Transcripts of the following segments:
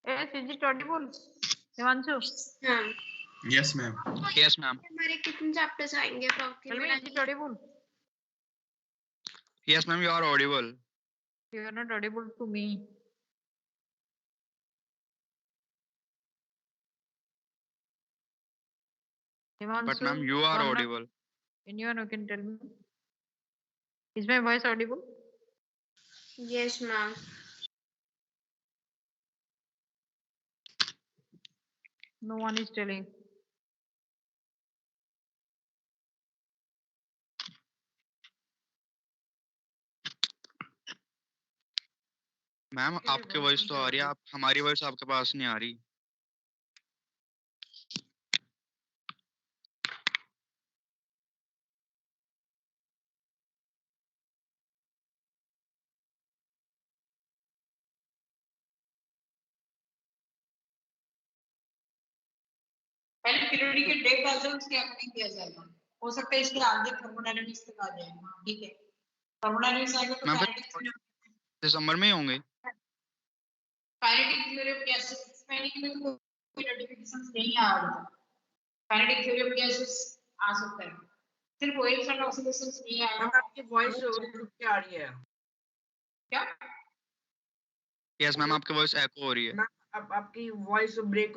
Is it audible? Himanshu? हाँ. Yes, ma'am. Yes, ma'am. हमारे कितने चैप्टर्स आएंगे Tell me, is it audible? Yes, ma'am. You are audible. You are not audible to me. Himanshu, But ma'am, you are Varna, audible. anyone who can tell me? Is my voice audible? Yes, ma'am. No one is telling. Ma'am आपकी voice तो आ रही है, आप हमारी voice आपके पास नहीं आ रही. पहले पीरियोडिक डेट डाल दो, उसके आगे नहीं किया जाएगा. हो सकता है इसके आगे थर्मोडायनामिक्स तक आ जाए. हाँ ठीक है, थर्मोडायनामिक्स आएगा तो मैम काइनेटिक्स दिसंबर में ही होंगे. काइनेटिक थ्योरी ऑफ गैसेस में कोई नोटिफिकेशंस नहीं आ रहा था. काइनेटिक थ्योरी ऑफ गैसेस आ सकता है, सिर्फ वो एक साथ ऑसिलेशंस नहीं आया. आपकी वॉइस रुक के आ रही है क्या? यस मैम, आपकी वॉइस एको हो रही है. अब आपकी वॉइस ब्रेक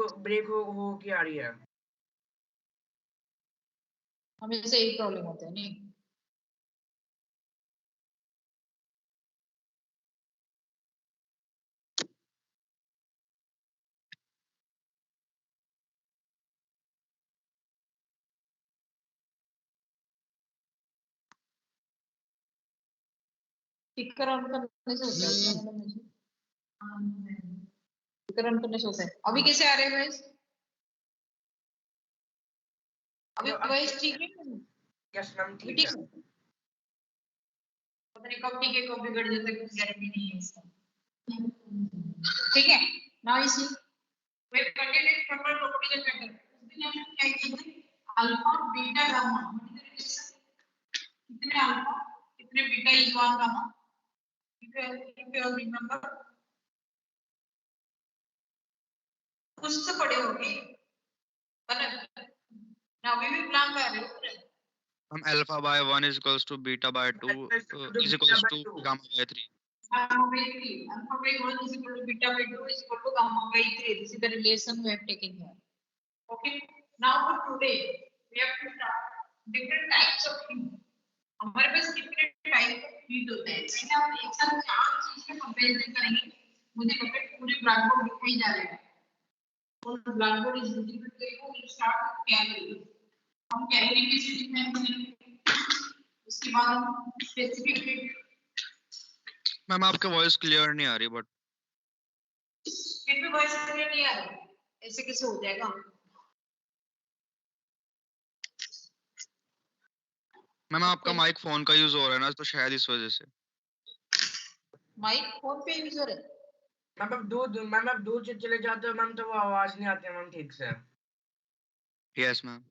हो के आ रही है. हमेशा यही प्रॉब्लम होता है नहीं. स्पीकर ऑन करने से होता है. स्पीकर ऑन करने से होता है. अभी कैसे आ रहे हैं वॉइस? अभी वॉइस ठीक है? यस मैम ठीक है. पता नहीं कब ठीक है कब बिगड़ जाता है, कुछ गारंटी नहीं है इसका. ठीक है. Now you see we continue control properties of matter. उसमें हमने क्या किया? Alpha beta gamma. कितने अल्फा कितने beta is one gamma. if you remember कुछ तो पढ़े होंगे. now we will plan कर रहे हो. हम alpha by 1 is equals to beta by 2 is equals to gamma by 3. Alpha by 3. Alpha by 1 is equal to beta by 2 is equal to gamma by 3. This is the relation we have taken here. Okay. Now for today, we have to start different types of heat. हमारे पास कितने type of heat होते हैं? पहले हम एक साथ चार चीज का कंपैरिजन करेंगे. मुझे पता है पूरे ब्लैक बोर्ड दिखाई जा रहा है. और black board is visible to you. We start with calorie. हम कैलोरी के से डिफाइन करेंगे. उसके बाद हम स्पेसिफिक हीट. मैम आपकी वॉइस क्लियर नहीं आ रही. बट फिर भी वॉइस क्लियर नहीं आ रही. ऐसे कैसे हो जाएगा? मैम आपका माइक फोन का यूज हो रहा है ना, तो शायद इस वजह से. माइक फोन पे यूज हो रहा है. मैम अब दूर चले जाते हो मैम तो वो आवाज नहीं आती है मैम ठीक से. Yes ma'am.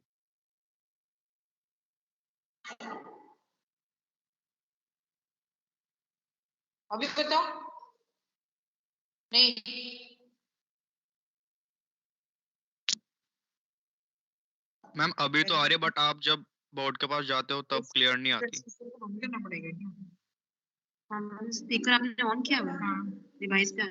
अभी बताओ. नहीं मैम अभी तो आ रही है, बट आप जब बोर्ड के पास जाते हो तब क्लियर नहीं आती. ऑन करना पड़ेगा क्या? हाँ स्पीकर आपने ऑन किया हुआ है. हाँ डिवाइस पे.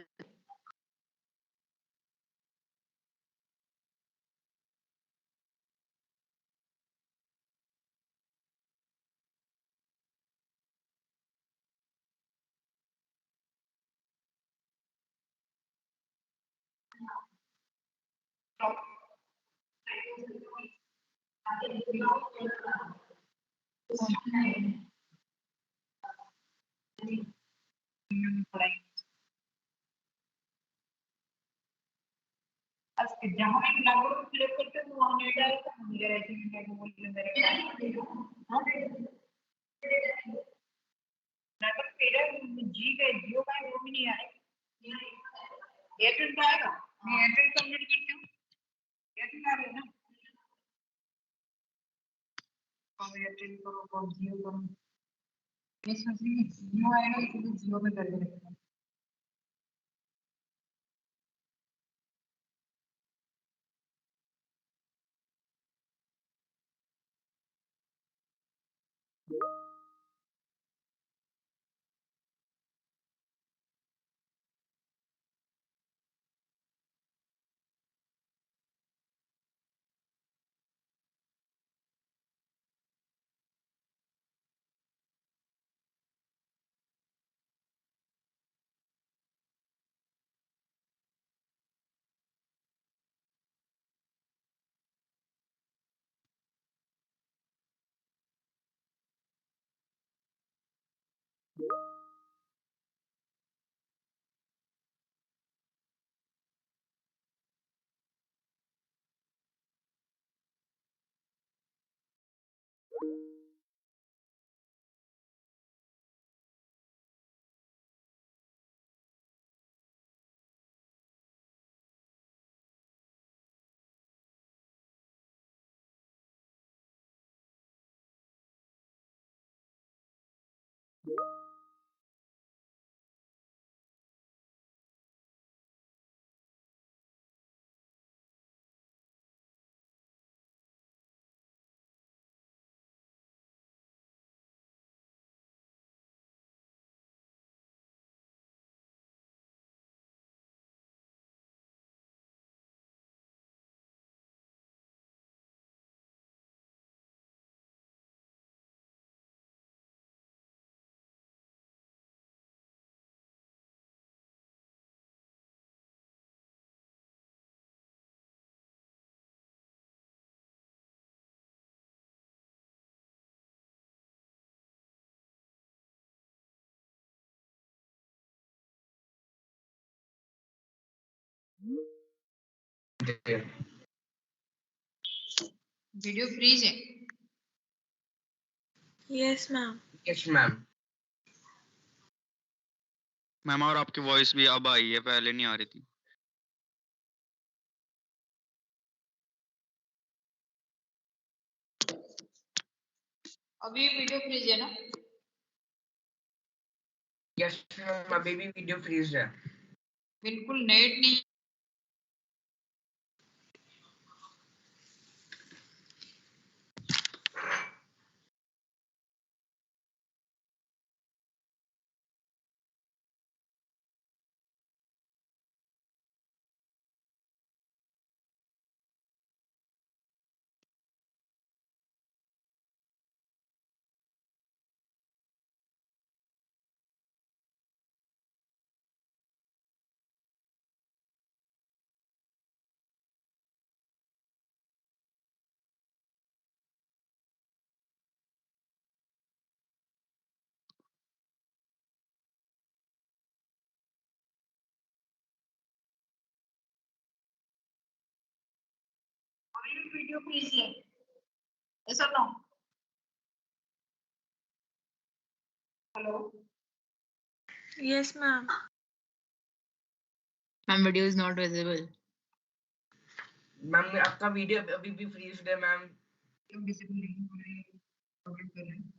जहाँ भी ब्लैकबोर्ड को क्लिक करते हैं तो वहाँ नहीं डालता. मुझे रहती है मैं बोल रही हूँ मेरे नेटवर्क तेरा जी का जियो का वो भी नहीं आए. एयरटेल का आएगा. मैं एयरटेल कन्वर्ट करती हूँ. एयरटेल आ रहा है ना. और एयरटेल करो और जियो करो. ये सोच रही हूँ जियो आएगा इसलिए जियो में कर देंगे. वीडियो फ्रीज है। Yes, ma'am. Yes, ma'am. Ma'am और आपकी वॉइस भी अब आई है, पहले नहीं आ रही थी। अभी वीडियो फ्रीज है ना? Yes, ma'am. अभी भी वीडियो फ्रीज है। बिल्कुल नेट नहीं। अभी वीडियो फ्रीज है। ऐसा ना। Hello. Yes, ma'am. Ma'am, video is not visible. Ma'am आपका वीडियो अभी भी फ्रीज है मैम। विजिबल नहीं हो रही है। अपलोड कर रहे हैं।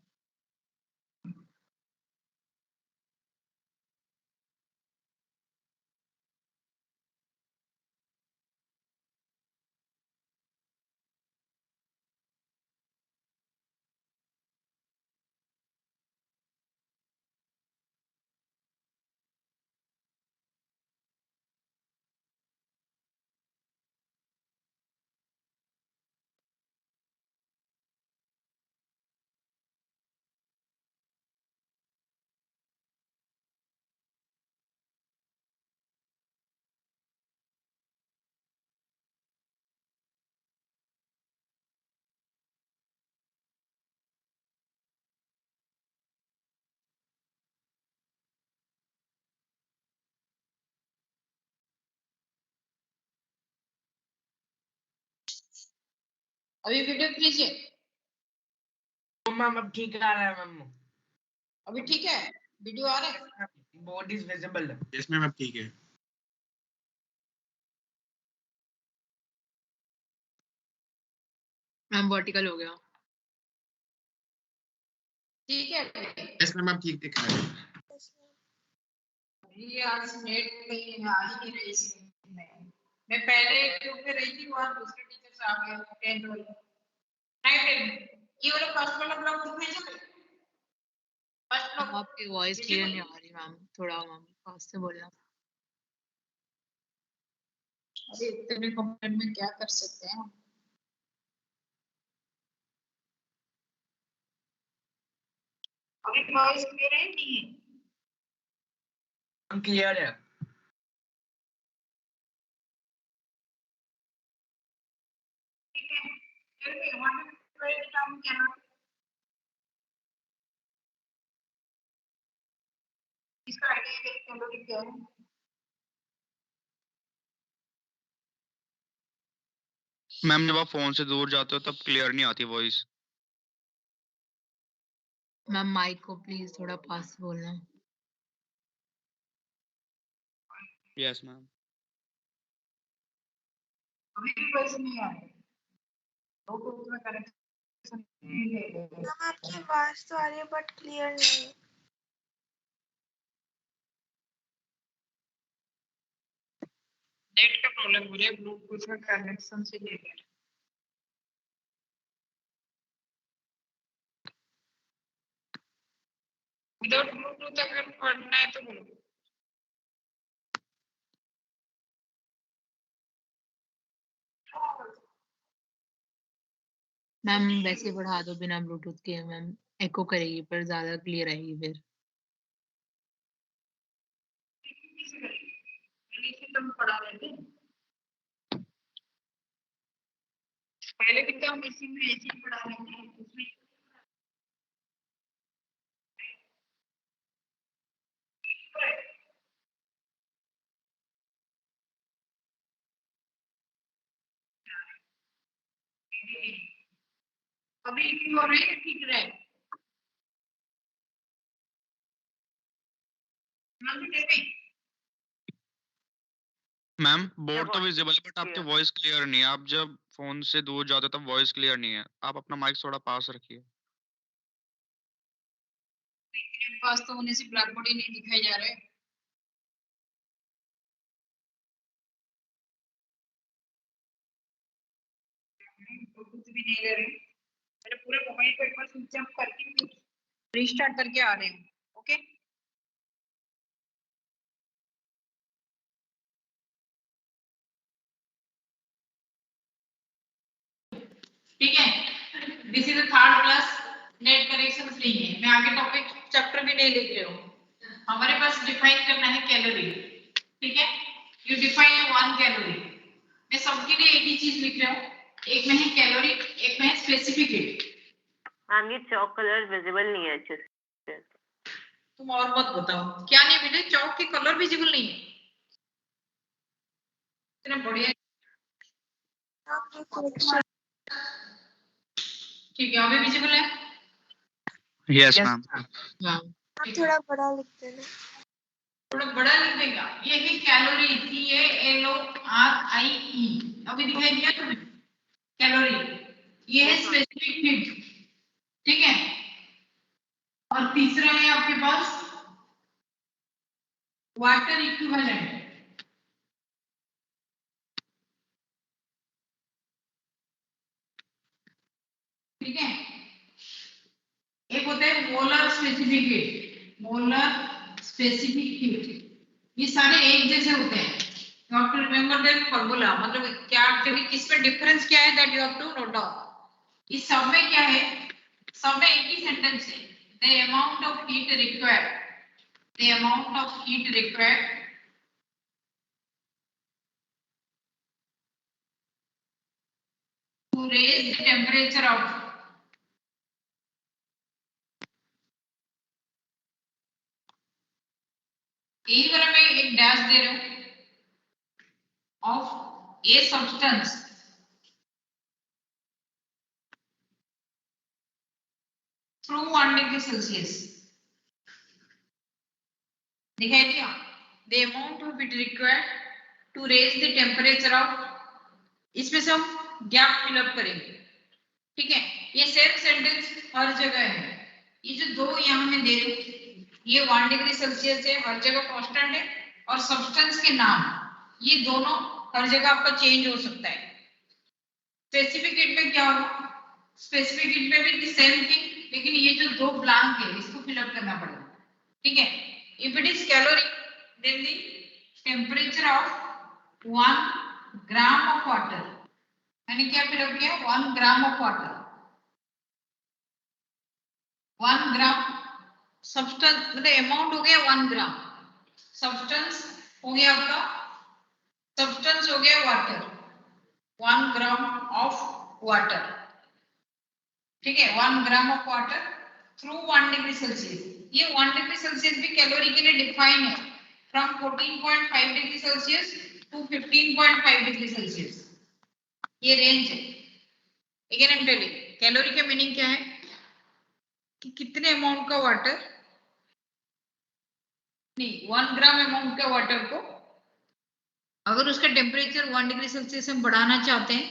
अभी वीडियो फ्रीज है। तो मैम अब ठीक आ रहा है मैम। अभी ठीक है। वीडियो आ रहा है। Board is visible. Yes ma'am, अब ठीक है। मैम वर्टिकल हो गया। ठीक है। यस मैम, अब ठीक दिख रहा है। ये आज नेट कहीं आ ही नहीं रही इसमें। मैं पहले ग्रुप में रही थी, वहाँ दूसरे टीचर्स आ गए 10th वाले। नहीं, ये वाला फर्स्ट वाला ब्लॉक ग्रुप में चले। फर्स्ट मैम, ब्लॉक आपकी वॉइस क्लियर नहीं आ रही मैम, थोड़ा मैम पास से बोलना। अरे इतने कंप्लेंट में क्या कर सकते हैं हम। अभी वॉइस क्लियर है नहीं है? क्लियर है। ठीक है। फिर भी वहाँ पे कोई काम क्या है? इसका आईडी देखते हैं क्या है। मैम जब आप फोन से दूर जाते हो तब क्लियर नहीं आती वॉइस। मैम माइक को प्लीज थोड़ा पास से बोलना। Yes ma'am. अभी भी वॉइस नहीं आ रही। ब्लूटूथ में कनेक्शन नहीं ले रहे। मैम आपकी आवाज तो आ रही है बट क्लियर नहीं। नेट का प्रॉब्लम हो रहा है, ब्लूटूथ में कनेक्शन से ले रहे हैं। विदाउट ब्लूटूथ अगर पढ़ना है तो बोलो। मैम वैसे बढ़ा दो बिना ब्लूटूथ के, मैम एको करेगी पर ज्यादा क्लियर आएगी फिर। इसे तुम पढ़ा रहे थे पहले भी तो हम इसी में ऐसे ही पढ़ा रहे थे उसमें। अभी इश्यू हो रही है, ठीक रहे। मैम बोर्ड तो विजिबल है बट आपकी वॉइस क्लियर नहीं है। आप जब फोन से दूर जाते हो तब वॉइस क्लियर नहीं है। आप अपना माइक थोड़ा पास रखिए। पास तो होने से ब्लैक बोर्ड ही नहीं दिखाई जा रहा है। कुछ भी नहीं ले रहे, मेरे पूरे मोबाइल को एक बार स्विच ऑफ करके रीस्टार्ट करके आ रहे हैं। ओके ठीक है, this is the third class, net connection नहीं है। मैं आगे टॉपिक चैप्टर भी नहीं लिख रही हूँ। हमारे पास डिफाइन करना है कैलोरी। ठीक है, यू डिफाइन 1 कैलोरी। मैं सबके लिए एक ही चीज लिख रहा हूँ, एक में है कैलोरी, एक में है स्पेसिफिक हीट। मैम ये चॉक कलर विजिबल नहीं है अच्छे से। तुम और मत बताओ, क्या नहीं मिले? चौक के कलर विजिबल नहीं है। इतना बढ़िया। ठीक है, अभी विजिबल है? Yes ma'am. आप थोड़ा बड़ा लिखते हैं। थोड़ा बड़ा लिख देगा। ये है कैलोरी, CALORIE। अभी दिखाई दिया तुम्हें कैलोरी। ये है स्पेसिफिक हीट। ठीक है, और तीसरा है आपके पास वाटर इक्विवेलेंट। ठीक है, एक होता है molar specific heat. Molar specific heat, ये सारे एक जैसे होते हैं। You have to remember that formula. मतलब क्या एक्चुअली किसमें डिफरेंस क्या है, that you have to note down. इस सब में क्या है, सब में एक ही सेंटेंस है। The amount of heat required, the amount of heat required to raise the temperature of यही वाला मैं एक डैश दे रहा हूं, of a substance through 1 degree Celsius। दिखाई दिया? The amount of heat required to raise the temperature of, इसमें से हम गैप फिलअप करेंगे। ठीक है, ये सेम सेंटेंस हर जगह है। ये जो दो यहाँ में दे रही हूँ, ये 1 डिग्री सेल्सियस है, हर जगह कांस्टेंट है, और सब्सटेंस के नाम ये दोनों हर जगह आपका चेंज हो सकता है। स्पेसिफिक हीट में क्या होगा, स्पेसिफिक हीट में भी सेम थिंग, लेकिन ये जो दो ब्लैंक है इसको फिलअप करना पड़ेगा। ठीक है, if it is calorie then the temperature of 1 gram of water. मैंने क्या फिलअप किया, 1 gram of water. 1 gram substance मतलब अमाउंट हो गया 1 ग्राम, सब्सटेंस हो गया आपका, सब्सटेंस हो गया वाटर, 1 ग्राम ऑफ वाटर। ठीक है, 1 gram of water through 1 degree Celsius. ये 1 डिग्री सेल्सियस भी कैलोरी के लिए डिफाइन है, from 14.5 degree Celsius to 15.5 degree Celsius, ये रेंज है। Again I am telling, calorie का मीनिंग क्या है कि कितने अमाउंट का वाटर, नहीं 1 ग्राम अमाउंट का वाटर को अगर उसका टेम्परेचर 1 डिग्री सेल्सियस हम बढ़ाना चाहते हैं,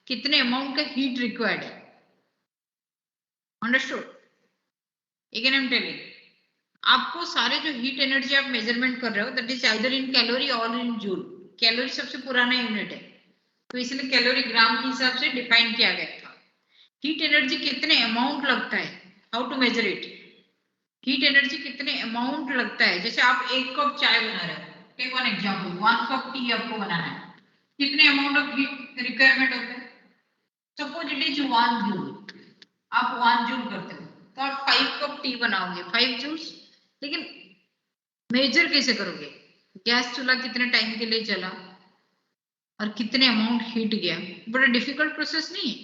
कितने अमाउंट का हीट रिक्वायर्ड है। Understood? Again I am telling, आपको सारे जो हीट एनर्जी आप मेजरमेंट कर रहे हो that is either in calorie और इन जूल। कैलोरी सबसे पुराना यूनिट है, तो इसलिए कैलोरी ग्राम के हिसाब से डिफाइन किया गया था। हीट एनर्जी कितने अमाउंट लगता है, how to measure it. Heat energy कितने अमाउंट लगता है, जैसे आप 1 कप चाय बना रहे हो, take one example, 1 cup tea आपको बनाना है, कितने अमाउंट ऑफ हीट रिक्वायरमेंट होता है। सपोज इट इज 1 जूल, आप 1 जूल करते हो तो आप 5 कप टी बनाओगे, 5 जूल्स। लेकिन मेजर कैसे करोगे, गैस चूल्हा कितने टाइम के लिए चला और कितने अमाउंट हीट गया, बड़ा डिफिकल्ट प्रोसेस नहीं है,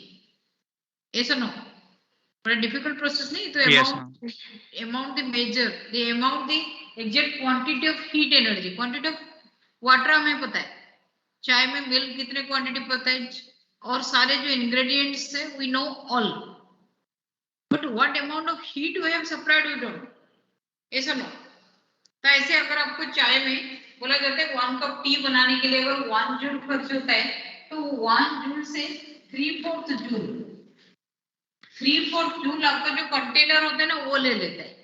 ऐसा नो, बड़ा डिफिकल्ट प्रोसेस नहीं। तो amount the measure the amount the exact quantity of heat energy, quantity of water हमें पता है, चाय में मिल्क कितने क्वांटिटी पता है, और सारे जो इंग्रेडिएंट्स है we know all, but what amount of heat we have supplied we don't, ऐसा नो। तो ऐसे अगर आपको चाय में बोला जाता है 1 कप टी बनाने के लिए अगर 1 जूल खर्च होता है तो 1 जूल से 3/4 जूल, 3/4 जूल आपका जो कंटेनर होता है ना वो ले लेता है,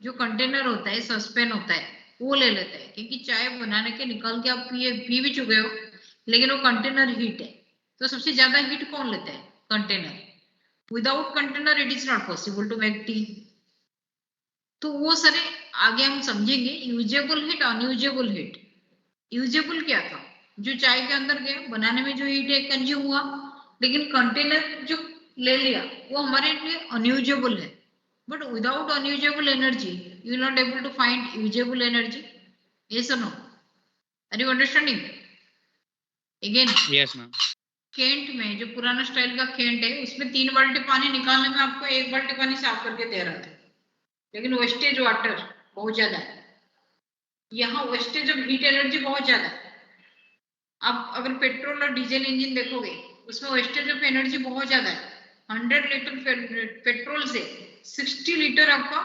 जो कंटेनर होता है सस्पेन होता है वो ले लेता है, क्योंकि चाय बनाने के निकाल के आप पी भी चुके हो, लेकिन वो कंटेनर हीट है, तो सबसे ज्यादा हीट कौन लेता है? Container. Without container it is not possible to make tea. तो वो सारे आगे हम समझेंगे, usable heat, unusable heat. Usable क्या था? जो चाय के अंदर गया बनाने में जो हीट है कंज्यूम हुआ, लेकिन कंटेनर जो ले लिया वो हमारे लिए अनयूजेबल है। But without unusable energy you will not able to find usable energy, yes or no? Are you understanding? Again, Yes, ma'am. केंट में जो पुराना स्टाइल का केंट है उसमें 3 बाल्टी पानी निकालने में आपको 1 बाल्टी पानी साफ करके दे रहा था, लेकिन वेस्टेज वाटर बहुत ज्यादा है। यहाँ वेस्टेज ऑफ हीट एनर्जी बहुत ज्यादा है। आप अगर पेट्रोल और डीजल इंजन देखोगे उसमें वेस्टेज ऑफ एनर्जी बहुत ज्यादा है। 100 लीटर पेट्रोल से 60 लीटर आपका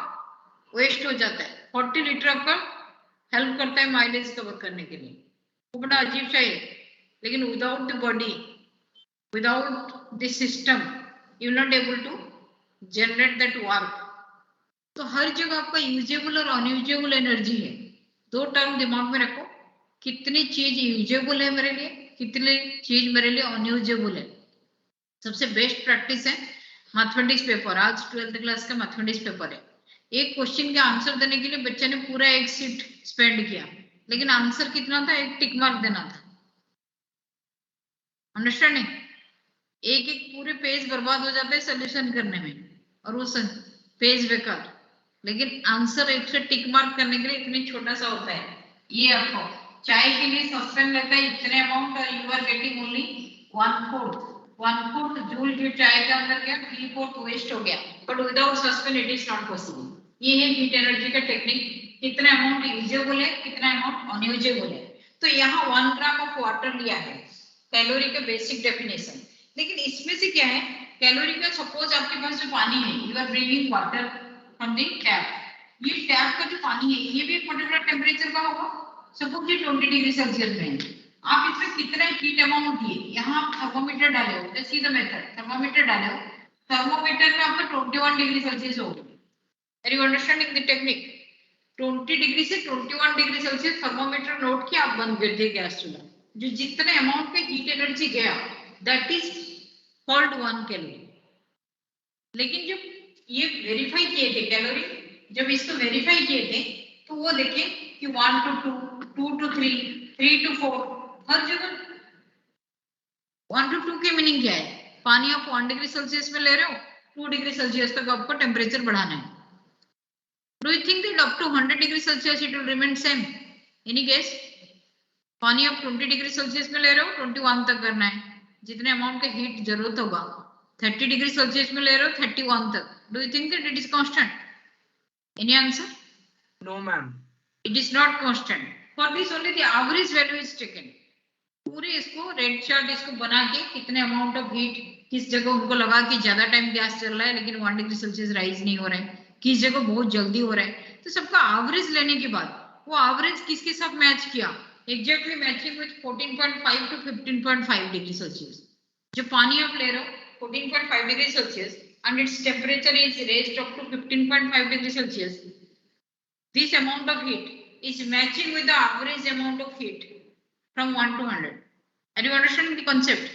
वेस्ट हो जाता है, 40 लीटर आपका हेल्प करता है माइलेज कवर करने के लिए। वो बड़ा अजीब सा है, लेकिन without the body, without the system you not able to generate that work. तो हर जगह आपका यूजेबल और अनयूजेबल एनर्जी है। 2 टर्म दिमाग में रखो, कितनी चीज यूजेबल है मेरे लिए, कितनी चीज मेरे लिए अनयूजेबल है। सबसे बेस्ट प्रैक्टिस है मैथमेटिक्स पेपर। आज 12th क्लास का मैथमेटिक्स पेपर है। एक क्वेश्चन का आंसर देने के लिए बच्चे ने पूरा 1 सीट स्पेंड किया, लेकिन आंसर कितना था? 1 टिक मार्क देना था। अंडरस्टैंडिंग? एक पूरे पेज बर्बाद हो जाता है सोल्यूशन करने में, और वो पेज बेकार, लेकिन आंसर 1 से टिक मार्क करने के लिए इतनी छोटा सा होता है। ये आपको चाय के लिए सस्पेंड रहता है इतने अमाउंट, और you are getting only 1/4 joule जो चाय के अंदर गया, 3/4 वेस्ट हो गया, but without suspend it is not possible. ये है हीट एनर्जी का टेक्निक, कितना अमाउंट यूजेबल है, कितना अमाउंट अनयूजेबल है। तो यहाँ 1 ग्राम ऑफ वाटर लिया है, कैलोरी का बेसिक डेफिनेशन। लेकिन इसमें से क्या है कैलोरी का? सपोज आपके पास जो पानी है, you are drinking water from the tap, ये टैप का जो पानी है ये भी एक पर्टिकुलर टेम्परेचर का होगा। सपोज ये 20 डिग्री सेल्सियस में है, आप इसमें कितना हीट अमाउंट दिए, यहाँ आप थर्मोमीटर डाले हो, just see the method, thermometer डाले हो, थर्मोमीटर में आपका 21 डिग्री सेल्सियस होगा। Are you understanding the technique? 20 degree से 21 डिग्री सेल्सियस थर्मोमीटर नोट किया, आप बंद कर दिए गैस चूल्हा। जो जितने अमाउंट पे हीट एनर्जी गया दैट इज कॉल्ड 1 कैलोरी। लेकिन जब ये वेरीफाई किए थे कैलोरी, जब इसको वेरीफाई किए थे तो वो देखे कि 1 to 2, 2 to 3, 3 to 4, हर जगह 1 to 2 के मीनिंग क्या है? पानी आप 1 डिग्री सेल्सियस में ले रहे हो, 2 डिग्री सेल्सियस तक आपको टेम्परेचर बढ़ाना है। Do you think that up to 100 degree Celsius it will remain same? Any guess? पानी आप 20 डिग्री सेल्सियस में ले रहे हो, 21 तक करना है, जितने अमाउंट का हीट जरूरत होगा। 30 डिग्री सेल्सियस में ले रहे हो, 31 तक। Do you think that it is constant? Any answer? No ma'am, it is not constant. For this only the average value is taken. पूरे इसको रेड चार्ट इसको बना के कितने अमाउंट ऑफ हीट किस जगह उनको लगा कि ज्यादा टाइम गैस चल रहा है लेकिन 1 डिग्री सेल्सियस राइज नहीं हो रहा है, किस जगह बहुत जल्दी हो रहा है, तो सबका एवरेज लेने के बाद वो एवरेज किसके साथ मैच किया? Exactly matching with 14.5 to 15.5 degree Celsius. जो पानी आप ले रहे हो 14.5 degree Celsius and its temperature is raised up to 15.5 degree Celsius. This amount of heat is matching with the average amount of heat from 1 to 100. Are you understanding the concept?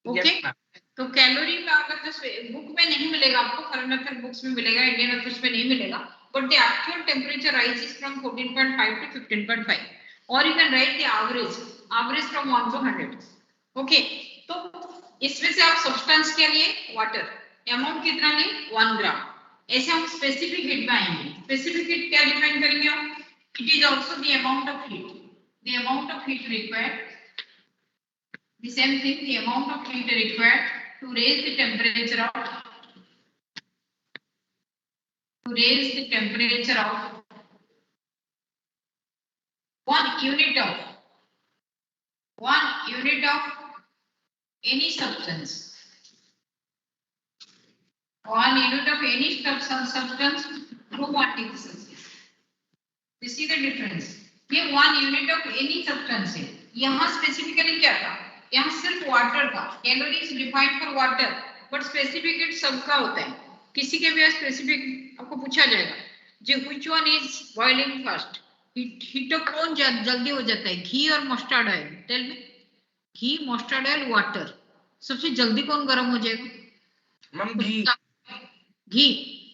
Okay. Yes, तो calorie का अगर तो book में नहीं मिलेगा आपको, current affair books में मिलेगा, इंडियन अफेयर्स में नहीं मिलेगा, but the actual temperature rises from 14.5 to 15.5, or you can write the average from 1 to 100. Okay, तो इसमें से आप सब्सटेंस क्या लिए? वाटर। अमाउंट कितना लिए? 1 ग्राम। ऐसे हम स्पेसिफिक हीट में आएंगे। स्पेसिफिक हीट क्या डिफाइन करेंगे हम? It is also the amount of heat, the amount of heat required, the same thing, the amount of heat required to raise the temperature of 1 unit of 1 unit of any substance. 1 unit of any substance through 1 degree Celsius. You see the difference? ये 1 unit of any substance है. यहाँ specifically क्या था? यहाँ सिर्फ water था. Calories defined for water, but specific सबका होता है. किसी के भी स्पेसिफिक आपको पूछा जाएगा, जो which one is boiling first? Heater कौन जल्दी हो जाता है, घी और मस्टर्ड ऑयल? Tell me. घी, मस्टर्ड ऑयल, वाटर, सबसे जल्दी कौन गर्म हो जाएगा? मैम घी. घी.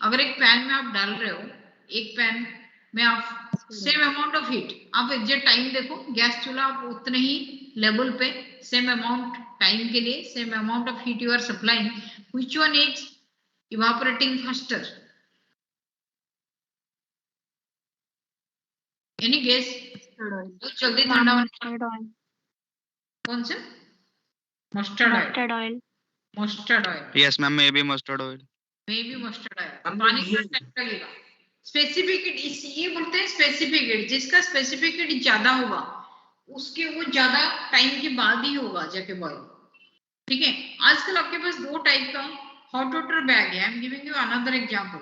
अगर एक पैन में आप डाल रहे हो, एक पैन में आप सेम अमाउंट ऑफ हीट, आप एग्जैक्ट टाइम देखो, गैस चूल्हा आप उतने ही लेवल पे सेम अमाउंट टाइम के लिए same amount of heat you are supplying, which one is evaporating faster? Any guess? जल्दी ठंडा होने. कौन से? Mustard oil. Mustard oil. Yes ma'am, maybe mustard oil. Maybe mustard oil. पानी का time लगेगा. स्पेसिफिक हीट, ये बोलते हैं स्पेसिफिक हीट. जिसका स्पेसिफिक हीट ज्यादा होगा उसके वो ज्यादा टाइम के बाद ही होगा जाके बॉयल. ठीक है. आजकल आपके पास दो टाइप का हॉट वाटर बैग है. I am giving you another example.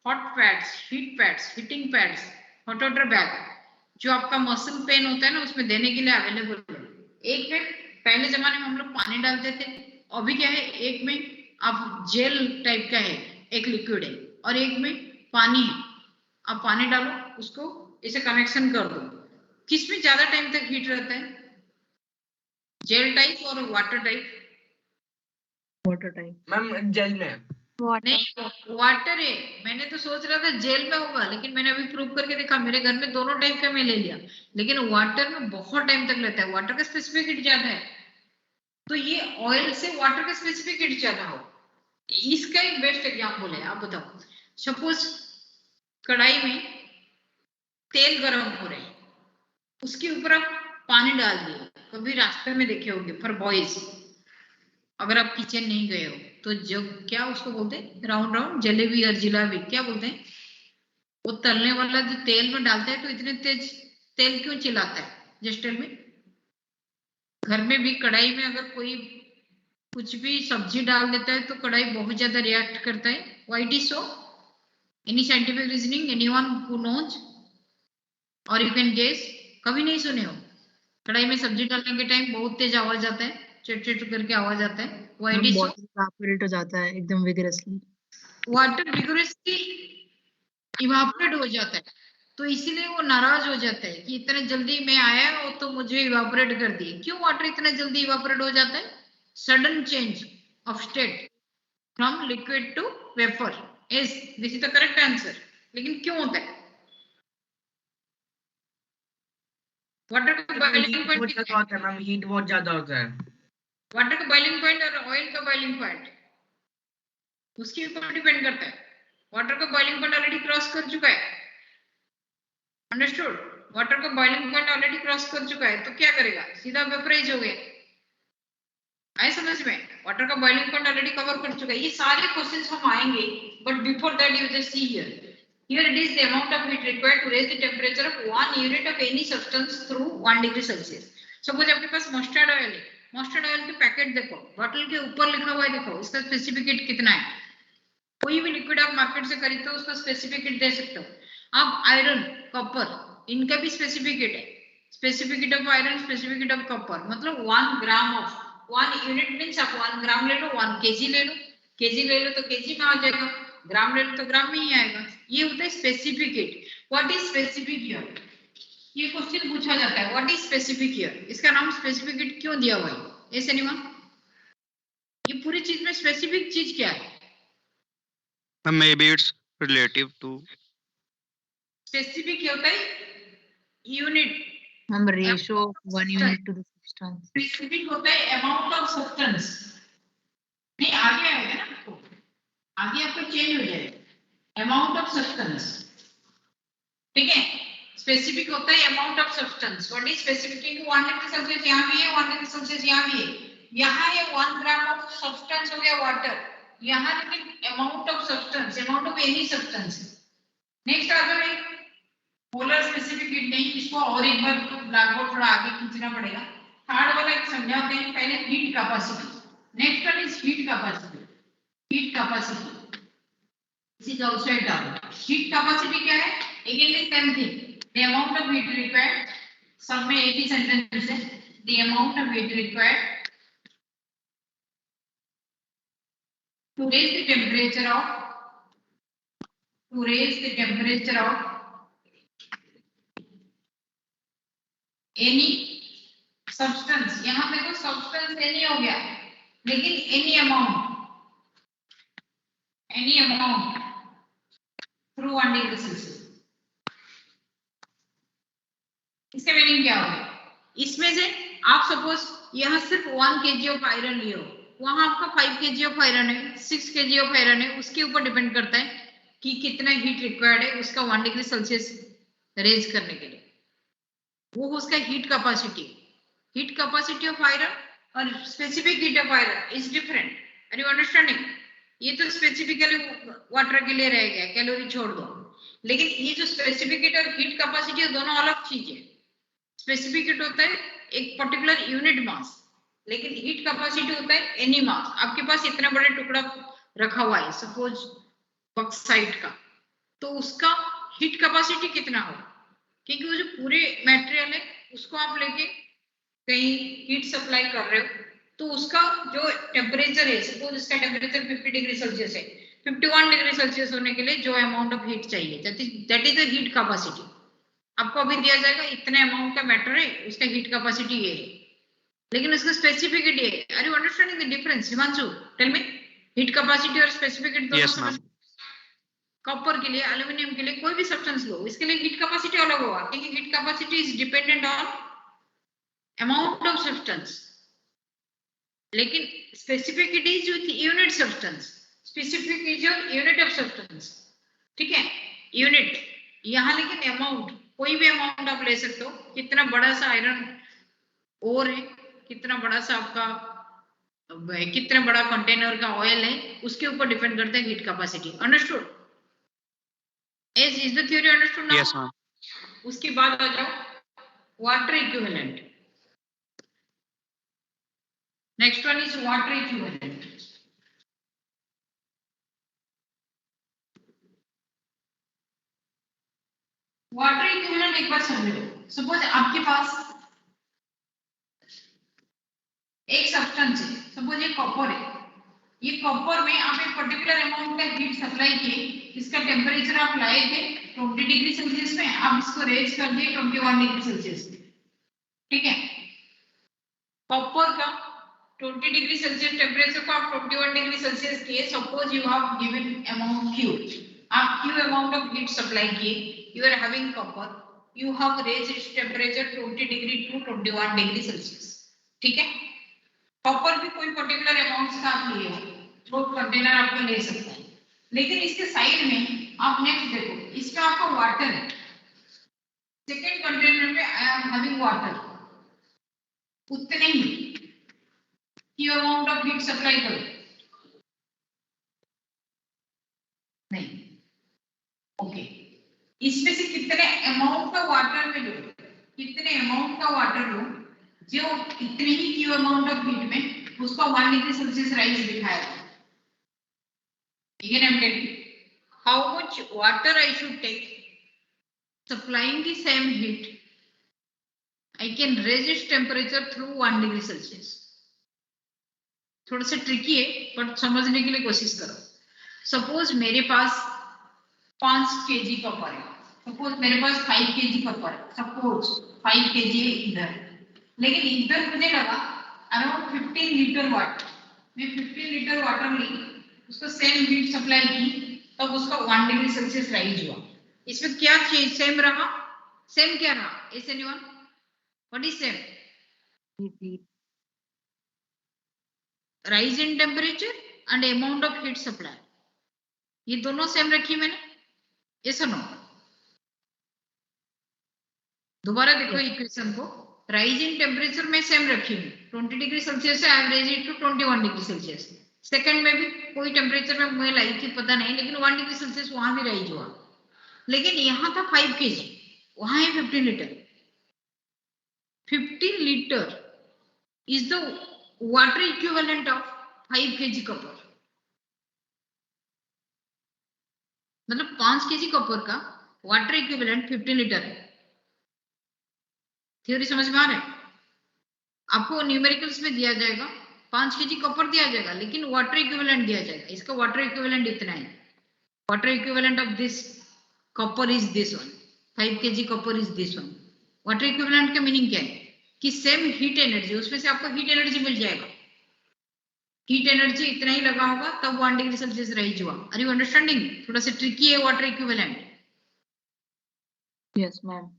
Hot pads, heat pads, heating pads, hot water bag जो आपका मसल पेन होता है ना उसमें देने के लिए अवेलेबल है. एक में पहले जमाने में हम लोग पानी डालते थे, अभी क्या है, एक में आप जेल टाइप का है, एक लिक्विड है, और एक में पानी है. आप पानी डालो, उसको इसे कनेक्शन कर दो. किसमें ज्यादा टाइम तक हीट रहता है, जेल टाइप और water type? Water type. Ma'am gel में. नहीं, वाटर है. मैंने तो सोच रहा था जेल में होगा, लेकिन मैंने अभी प्रूव करके देखा. मेरे घर में दोनों टाइप का मैं ले लिया, लेकिन वाटर में बहुत टाइम तक लेता है. वाटर का स्पेसिफिक हीट ज्यादा है, तो ये ऑयल से वाटर का स्पेसिफिक हीट ज्यादा हो. इसका एक बेस्ट एग्जाम्पल है. आप बताओ, सपोज कढ़ाई में तेल गरम हो रहे हैं, उसके ऊपर आप पानी डाल दिए. कभी रास्ते में देखे होंगे फॉर बॉयज, अगर आप किचन नहीं गए हो तो जब क्या उसको बोलते हैं, राउंड राउंड जलेबी और जिलाबी, क्या बोलते हैं, वो तलने वाला जो तेल में डालता है, तो इतने तेज तेल क्यों चिल्लाता है? Just tell me. घर में भी कढ़ाई में अगर कोई कुछ भी सब्जी डाल देता है तो कढ़ाई बहुत ज्यादा रिएक्ट करता है. Why it is so? Any scientific reasoning, anyone who knows, और यू कैन गेस? कभी नहीं सुने हो? कढ़ाई में सब्जी डालने के टाइम बहुत तेज आवाज आता है, चिट करके आवाज आता है. Why it is so? Evaporate हो जाता है एकदम विगरसली. वाटर विगरसली इवापोरेट हो जाता है, तो इसीलिए वो नाराज हो जाता है कि इतने जल्दी मैं आया और तो मुझे इवापोरेट कर दिए. क्यों वाटर इतना जल्दी इवापोरेट हो जाता है? Sudden change of state from liquid to vapour. Yes, this is the correct answer. लेकिन क्यों होता है? वाटर का बॉइलिंग पॉइंट कितना होता है मैम? हीट बहुत ज्यादा होता है. वाटर का बॉइलिंग पॉइंट और ऑयल का बॉइलिंग पॉइंट उसके ऊपर डिपेंड करता है. वाटर का बॉइलिंग पॉइंट ऑलरेडी क्रॉस कर चुका है. अंडरस्टूड? वाटर का बॉइलिंग पॉइंट ऑलरेडी क्रॉस कर चुका है, तो क्या करेगा? सीधा वेपराइज हो गया. आए समझ में? वाटर का बॉइलिंग पॉइंट ऑलरेडी कवर कर चुका है. ये सारे क्वेश्चंस हम आएंगे, but before that you just see here. Here it is the amount of heat required to raise the temperature of 1 unit of any substance through 1 degree Celsius. Suppose आपके पास mustard oil है. Mustard oil के packet देखो, bottle के ऊपर लिखा हुआ है, देखो इसका स्पेसिफिक हीट कितना है. कोई भी लिक्विड आप मार्केट से खरीदते हो उसका स्पेसिफिक हीट दे सकते हो. आप आयरन, कॉपर, इनका भी स्पेसिफिक हीट है. Specific heat of iron, specific heat of copper, मतलब 1 ग्राम ऑफ 1 यूनिट मींस आप 1 ग्राम ले लो, 1 केजी ले लो. केजी ले लो तो केजी में आ जाएगा, ग्राम ले लो तो ग्राम में ही आएगा. ये होता है specific heat. What is specific heat? ये क्वेश्चन पूछा जाता है. What is specific heat? इसका नाम स्पेसिफिक हीट क्यों दिया हुआ है? ऐसे नहीं. ये पूरी चीज में स्पेसिफिक चीज क्या है? Maybe it's relative to. Specific क्या होता है? यूनिट. हम ratio of 1 unit to the substance. Specific होता है अमाउंट ऑफ सब्सटेंस. नहीं, आगे आएगा ना आपको, आगे आपको चेंज हो जाएगा. अमाउंट ऑफ सब्सटेंस, ठीक है. स्पेसिफिक होता है amount of substance. What is specific? क्योंकि 1 डिग्री सेल्सियस यहाँ भी है, 1 डिग्री सेल्सियस यहाँ भी है. यहाँ है 1 ग्राम ऑफ सब्सटेंस हो गया वाटर. यहाँ लेकिन amount of substance, amount of any substance. Next आ जाए पोलर स्पेसिफिक हीट. नहीं, इसको और एक बार ब्लैक बोर्ड थोड़ा आगे खींचना पड़ेगा. थर्ड वाला एक समझाते हैं पहले heat capacity. Next one is heat capacity. Heat capacity this is also a term. Heat capacity क्या है? Again the same thing. The amount of heat required. सब में एक ही सेंटेंस है. The amount of heat required to raise the temperature of any substance. यहाँ पे तो substance any हो गया, लेकिन any amount through 1 degree Celsius. इसका मीनिंग क्या होगा? इसमें से आप सपोज यहाँ सिर्फ 1 kg ऑफ आयरन लियो, वहां आपका 5 kg ऑफ आयरन है, 6 kg ऑफ आयरन है, उसके ऊपर डिपेंड करता है कि कितना हीट रिक्वायर्ड है उसका 1 डिग्री सेल्सियस रेज करने के लिए. वो उसका हीट कैपेसिटी ऑफ आयरन और specific heat of iron is different. Are you understanding? ये तो स्पेसिफिकली वाटर के लिए रह गया, कैलोरी छोड़ दो, लेकिन ये जो स्पेसिफिक हीट और हीट कैपेसिटी है दोनों अलग चीज है. स्पेसिफिक हीट होता है एक पर्टिकुलर यूनिट मास, लेकिन हीट कैपेसिटी होता है एनी मास. आपके पास इतना बड़े टुकड़ा रखा हुआ है सपोज बॉक्साइट का, तो उसका हीट कैपेसिटी कितना होगा? क्योंकि वो जो पूरे मटेरियल है उसको आप लेके कहीं हीट सप्लाई कर रहे हो, तो उसका जो टेम्परेचर है, सपोज इसका टेम्परेचर 50 डिग्री सेल्सियस है, 51 डिग्री सेल्सियस होने के लिए जो अमाउंट ऑफ हीट चाहिए that is the heat capacity. आपको अभी दिया जाएगा इतने अमाउंट का मैटर है, उसका हीट कैपेसिटी ये है, लेकिन उसका स्पेसिफिक ये है. Are you understanding the difference? Himanshu tell me, heat capacity और स्पेसिफिक दोनों. Yes ma'am. कॉपर के लिए, एल्यूमिनियम के लिए, कोई भी सब्सटेंस लो, इसके लिए हीट कैपेसिटी अलग होगा, क्योंकि heat capacity is dependent on amount of substance, लेकिन specific is unit substance. Specific is your unit of substance. ठीक है, यूनिट. यहाँ लेकिन अमाउंट, कोई भी अमाउंट आप ले सकते हो. कितना बड़ा सा आयरन ओर है, कितना बड़ा सा आपका, कितना बड़ा कंटेनर का ऑयल है, उसके ऊपर डिपेंड करता है heat capacity. Understood? Is the theory understood now? Yes ma'am. उसके बाद आ जाओ water equivalent. Next one is water equivalent. Water equivalent एक बार समझो. सपोज आपके पास एक सब्सटेंस है, सपोज ये कॉपर है. ये कॉपर में आप एक पर्टिकुलर अमाउंट का हीट सप्लाई किए, इसका टेम्परेचर आप लाए थे 20 डिग्री सेल्सियस में, आप इसको रेज कर दिए 21 डिग्री सेल्सियस में. ठीक है, कॉपर का 20 डिग्री सेल्सियस टेम्परेचर को आप 21 डिग्री सेल्सियस किए. Suppose you have given amount Q, आप Q amount of heat supply किए, you are having copper, you have raise its temperature 20 degree to 21 degree Celsius. ठीक है, कॉपर भी कोई पर्टिकुलर अमाउंट का आप लिए हो, तो कंटेनर आपको ले सकता है, लेकिन इसके साइड में आप नेक्स्ट देखो, इसमें आपका वाटर है. सेकेंड कंटेनर में आई एम हैविंग वाटर, उतने ही की अमाउंट ऑफ हीट सप्लाई करो. नहीं, ओके. इसमें से कितने अमाउंट का वाटर में लो, कितने अमाउंट का वाटर लो जो इतने ही क्यू अमाउंट ऑफ हीट में उसका 1 डिग्री सेल्सियस राइज दिखाएगा. Again I am telling you how much water I should take supplying the same heat. I can raise its temperature through 1 degree Celsius. थोड़ा सा tricky है but समझने के लिए कोशिश करो. सपोज मेरे पास 5 kg कॉपर है, सपोज मेरे पास 5 kg कॉपर है, सपोज 5 kg है इधर, लेकिन इधर मुझे लगा अराउंड 15 लीटर वाटर. मैं 15 लीटर वाटर ली, उसको सेम हीट सप्लाई की, तब उसका 1 डिग्री सेल्सियस राइज हुआ. इसमें क्या चीज सेम रहा? सेम क्या रहा? Is anyone? What is same? Rise in temperature and amount of heat supply. ये दोनों सेम रखी मैंने, यस और नो? दोबारा देखो इक्वेशन को. राइज इन टेम्परेचर में सेम रखी हूँ, 20 डिग्री सेल्सियस से I have raised it to 21 degree Celsius. Second में भी कोई टेम्परेचर में मैं लाई थी पता नहीं, लेकिन 1 डिग्री सेल्सियस वहां भी राइज हुआ. लेकिन यहाँ था 5 kg, वहां है 15 litre. 15 litre is the water equivalent of 5 kg copper. मतलब 5 kg कॉपर का वाटर इक्विवेलेंट 15 लीटर है। थ्योरी समझ में आ रहा है? आपको न्यूमेरिकल्स में दिया जाएगा 5 kg कॉपर दिया जाएगा, लेकिन वाटर इक्विवेलेंट दिया जाएगा, इसका वाटर इक्विवेलेंट इतना है, water equivalent of this copper is this one, 5 kg copper is this one. Water equivalent का मीनिंग क्या है कि सेम हीट एनर्जी, उसमें से आपको हीट एनर्जी मिल जाएगा, हीट एनर्जी इतना ही लगा होगा तब 1 डिग्री सेल्सियस राइज हुआ। Are you understanding? थोड़ा सा ट्रिकी है वाटर इक्विवेलेंट। Yes ma'am.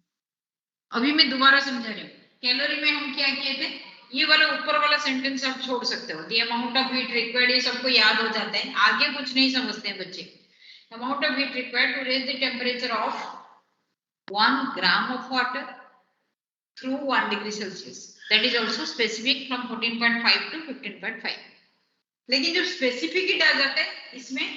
अभी मैं दोबारा समझा रही हूँ। कैलोरी में हम क्या किए थे, ये वाला ऊपर वाला सेंटेंस आप छोड़ सकते हो, the amount of heat required, ये सबको याद हो जाता है, आगे कुछ नहीं समझते हैं बच्चे। Amount of heat required to raise the temperature of 1 gram of water through 1 degree Celsius, that is also specific from 14.5 to 15.5। लेकिन जब स्पेसिफिक हीट आ जाता है इसमें,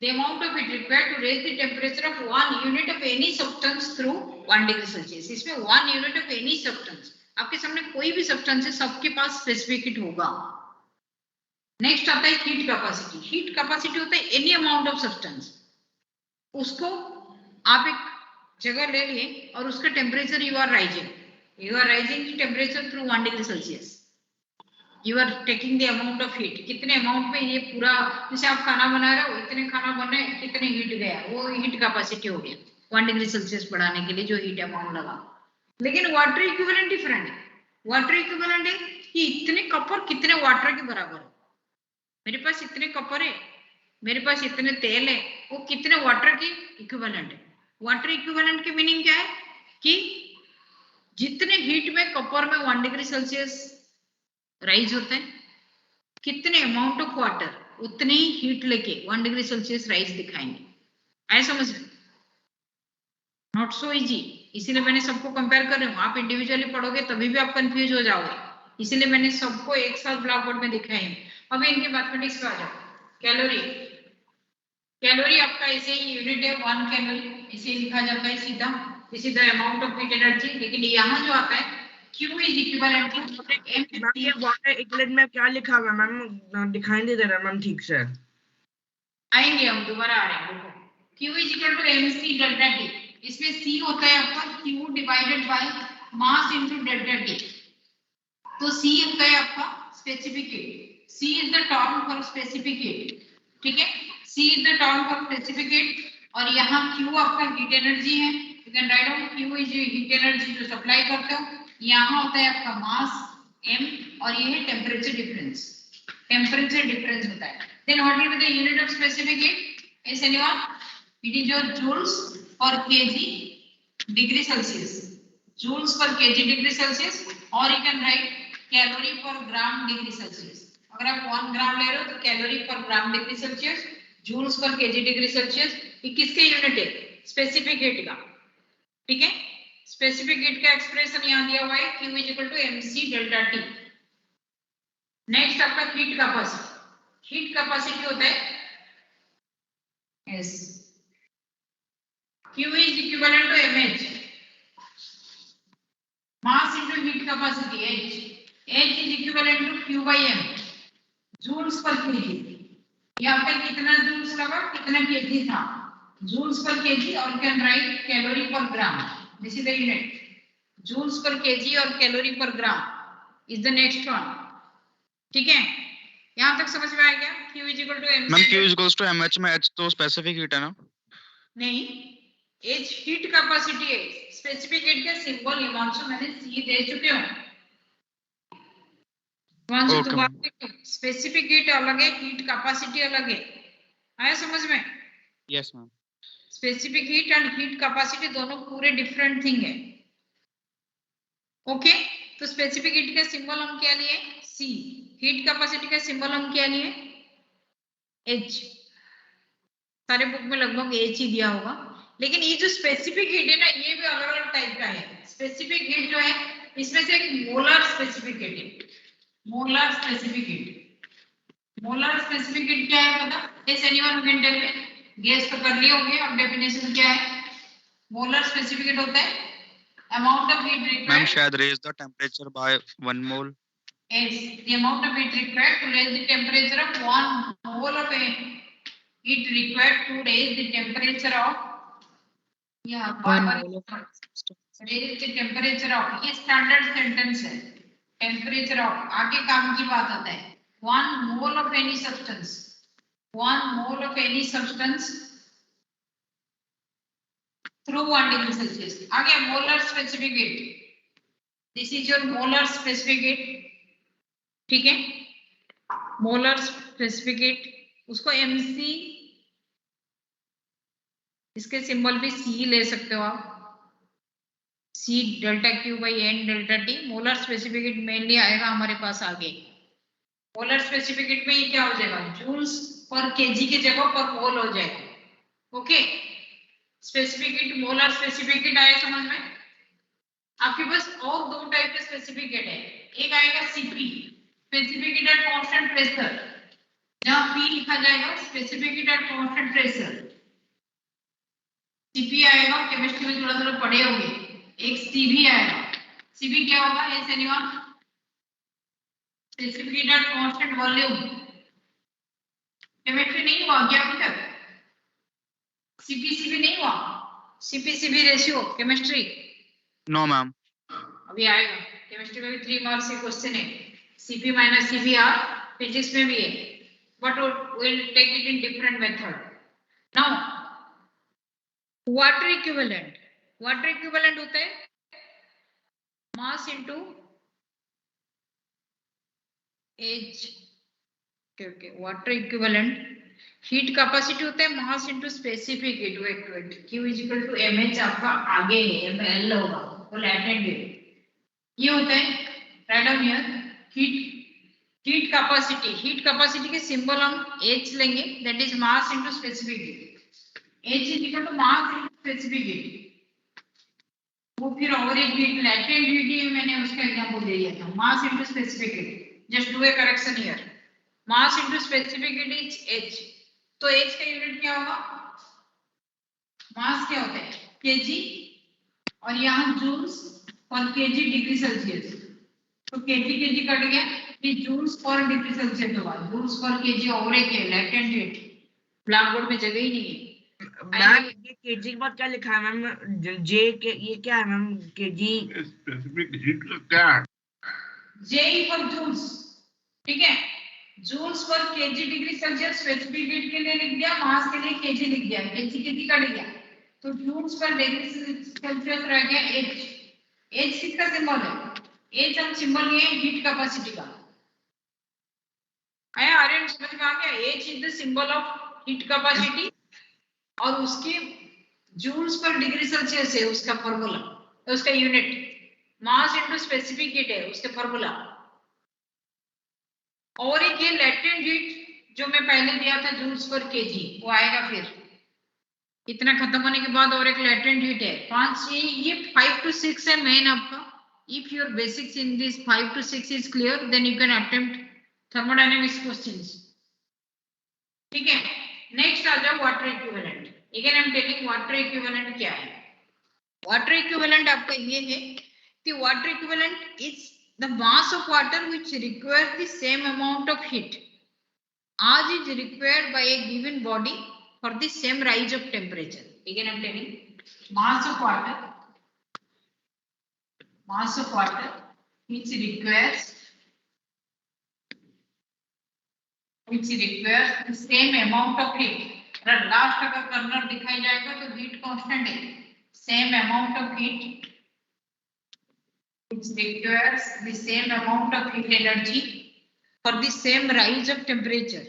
the amount of heat required to raise the temperature of 1 unit of any substance through 1 degree Celsius, इसमें 1 unit of any substance, आपके सामने कोई भी सब्सटेंस है सबके पास स्पेसिफिक हीट होगा। नेक्स्ट आता है हीट कैपेसिटी। हीट कैपेसिटी होता है एनी अमाउंट ऑफ सब्सटेंस, उसको आप एक जगह ले लिए और उसका temperature you are rising temperature through 1 degree Celsius, you are taking the amount of heat, कितने अमाउंट में ये पूरा, जैसे आप खाना बना रहे हो, इतने खाना बने, कितने हीट गया, वो हीट कैपेसिटी हो गया 1 डिग्री सेल्सियस बढ़ाने के लिए जो हीट अमाउंट लगा। लेकिन वाटर इक्विवेलेंट डिफरेंट है। वाटर इक्विवेलेंट है कि इतने कॉपर कितने वाटर के बराबर है, मेरे पास इतने कॉपर है, मेरे पास इतने तेल है, वो कितने वाटर की इक्विवेलेंट है। वाटर इक्विवेलेंट की मीनिंग क्या है कि जितने हीट में कॉपर में 1 डिग्री सेल्सियस राइज होता है, कितने अमाउंट ऑफ वाटर उतनी ही हीट लेके 1 डिग्री सेल्सियस राइज दिखाएंगे। आए समझ में? नॉट सो इजी, इसीलिए मैंने सबको कंपेयर कर रही हूँ। आप इंडिविजुअली पढ़ोगे तभी भी आप कंफ्यूज हो जाओगे, इसीलिए मैंने सबको एक साथ ब्लैक बोर्ड में दिखाई है। अब इनके मैथमेटिक्स पे आ जाओ। कैलोरी आपका ऐसे ही यूनिट है 1 कैलोरी, इसे लिखा जाता है सीधा, this is the amount of heat energy. लेकिन यहाँ जो आता है Q is equivalent to ma'am ये वाटर इक्विवेलेंट में क्या लिखा हुआ है मैम, दिखाई नहीं दे रहा मैम ठीक से। आएंगे हम, दोबारा आ रहे हैं, देखो Q is equal to mc delta T, इसमें C होता है आपका Q divided by mass into delta T, तो C होता है आपका specific heat, C is the term for specific heat, ठीक है, C is the term for specific heat, और यहाँ Q आपका हीट एनर्जी है, you can write down Q is heat energy जो सप्लाई करते हो, यहाँ होता है आपका मास m, और ये है टेम्परेचर डिफरेंस होता है। Then what will be the unit of specific heat? Is anyone? It is your joules per KG degree Celsius, joules per KG degree Celsius, और you can write calorie per gram degree Celsius. अगर आप 1 ग्राम ले रहे हो तो calorie per gram degree Celsius, joules per KG degree Celsius, ये किसके unit है? स्पेसिफिक हीट का, ठीक है। स्पेसिफिक हीट का एक्सप्रेशन यहाँ दिया हुआ है Q is equal to mc delta T। Next आपका हीट कैपेसिटी। हीट कैपेसिटी होता है S, Q is equivalent to mh, mass into heat capacity H is equivalent to Q by m, joules per KG. यहाँ पे कितना joules लगा, कितना KG था, joules per KG, और can write calorie per gram, this is the unit, joules per kg और calorie per gram is the next one, ठीक है। यहाँ तक समझ में आ गया? Q is equal to mc। Ma'am Q is equals to mh में h तो स्पेसिफिक हीट है ना? नहीं, h हीट कैपेसिटी है, स्पेसिफिक हीट का सिंबल हिमांशु मैंने C दे चुके हूँ। हिमांशु दोबारा, स्पेसिफिक हीट अलग है, हीट कैपेसिटी अलग है, आया समझ में? Yes ma'am. Specific heat and heat capacity दोनों पूरे डिफरेंट थिंग है, ओके। तो स्पेसिफिक हीट का सिंबल हम क्या लिए? C। हीट कैपेसिटी का सिंबल हम क्या लिए? H। सारे बुक में लगभग H ही दिया होगा, लेकिन ये जो स्पेसिफिक हीट है ना, ये भी अलग अलग टाइप का है। स्पेसिफिक हीट जो है, इसमें से एक मोलर स्पेसिफिक हीट है, molar specific heat. Molar specific heat क्या है पता? इस anyone can tell me? Guess तो कर लिए होंगे। अब डेफिनेशन क्या है? मोलर स्पेसिफिक हीट होता है amount of heat required, ma'am शायद raise the temperature by 1 mole. as the amount of heat required to raise the temperature of 1 mole of heat required to raise the temperature of 1 mole of substance. raise the temperature of, ये standard sentence है, temperature of, आगे काम की बात आता है, 1 mole of any substance, 1 mole of any substance through 1 degree Celsius. आगे molar specific heat, this is your molar specific heat, ठीक है, molar specific heat, उसको mc, इसके सिंबल भी c ले सकते हो आप, c delta Q by n delta t. Molar specific heat mainly आएगा हमारे पास आगे. मोलर स्पेसिफिक हीट में ये क्या हो जाएगा, जूल्स पर केजी की जगह पर मोल हो जाएगा. Okay, specific heat, molar specific heat आया समझ में. आपके पास और दो टाइप के स्पेसिफिक हीट है, एक आएगा CP, specific heat at constant pressure, जहां पी लिखा जाएगा specific heat at constant pressure. CP आएगा, केमिस्ट्री में थोड़ा पढ़े होंगे. एक सीबी आएगा, सीबी क्या होगा, yes anyone, specific heat at constant volume. Chemistry नहीं हुआ क्या अभी तक, सीपी सीबी नहीं हुआ, CP CV ratio chemistry. No ma'am. अभी आएगा, केमिस्ट्री में भी 3 मार्क्स के क्वेश्चन है, सीपी माइनस सीबीआर, फिजिक्स में भी है, but we'll take it in different method. Now water equivalent, water equivalent होता है mass into H. Okay, water equivalent heat capacity होता है mass into specific heat. Wait Q equal to mh आपका आगे है, ml होगा, वो लैटेंट हीट. ये होता है write down here heat capacity. Heat capacity के सिंबल हम H लेंगे, that is mass into specific heat. H is equal to mass into specific heat. वो फिर और एक हीट लैटेंट हीट ही मैंने उसका एग्जांपल दे दिया था, मास into specific heat. Just do a correction here, mass into specific heat is H. तो H का यूनिट क्या होगा, मास क्या होता है केजी, और यहाँ joules per KG degree Celsius. तो केजी कट गया, ये जूल्स पर डिग्री सेल्सियस होगा. जूल्स पर केजी और एक है लैटेंट हीट, ब्लैक बोर्ड में जगह ही नहीं है. मैम ये केजी के बाद क्या लिखा है मैम, जे के, ये क्या है मैम, केजी स्पेसिफिक हीट का क्या है? जे फॉर जूल्स, ठीक है, joules per KG degree Celsius specific heat के लिए लिख दिया, मास के लिए केजी लिख दिया, केजी कट गया, तो जूल्स पर डिग्री सेल्सियस रह गया एच. एच किसका सिंबल है, एच हम सिंबल लिए हीट कैपेसिटी का. आया आर्यन, समझ में आ गया. H is the symbol of heat capacity और उसकी जूल्स पर डिग्री सेल्सियस है उसका फॉर्मूला, उसका यूनिट. मास इनटू स्पेसिफिक हीट है उसका फॉर्मूला. और एक ये लैटेंट हीट जो मैं पहले दिया था जूल्स पर केजी, वो आएगा फिर. इतना खत्म होने के बाद और एक लैटेंट हीट है 5. ये 5 to 6 है मेन आपका. If your basics in this 5 to 6 is clear, then you can attempt thermodynamics questions. ठीक है, नेक्स्ट आ जाओ water equivalent. Again I am telling water equivalent क्या है. वाटर इक्विवेलेंट आपका ये है कि water equivalent is the mass of water which requires the same amount of heat as is required by a given body for the same rise of temperature. Again I am telling mass of water which requires the same amount of heat. Last अगर corner दिखाई जाएगा तो heat constant है, same amount of heat which requires the same amount of heat energy for the same rise of temperature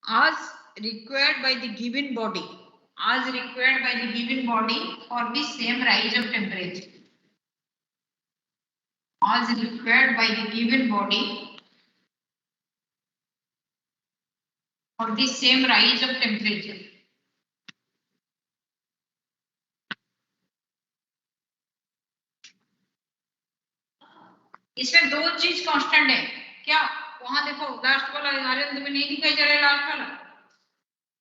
as required by the given body for the same rise of temperature, as required by the given body for the same rise of temperature. इसमें दो चीज constant है क्या, वहां देखो last वाला आर्यन में नहीं दिखाई जा रहा है,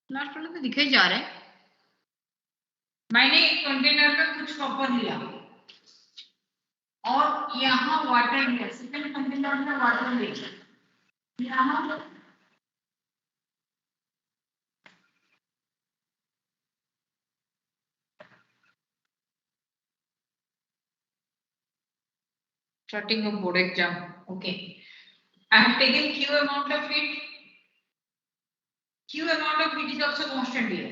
लास्ट वाला तो दिखाई जा रहा है. मैंने एक कंटेनर में कुछ कॉपर लिया और यहाँ वाटर लिया, सेकंड कंटेनर में वाटर लिया, यहाँ starting of board exam. Okay, I have taken Q amount of heat. Q amount of heat is also constant here.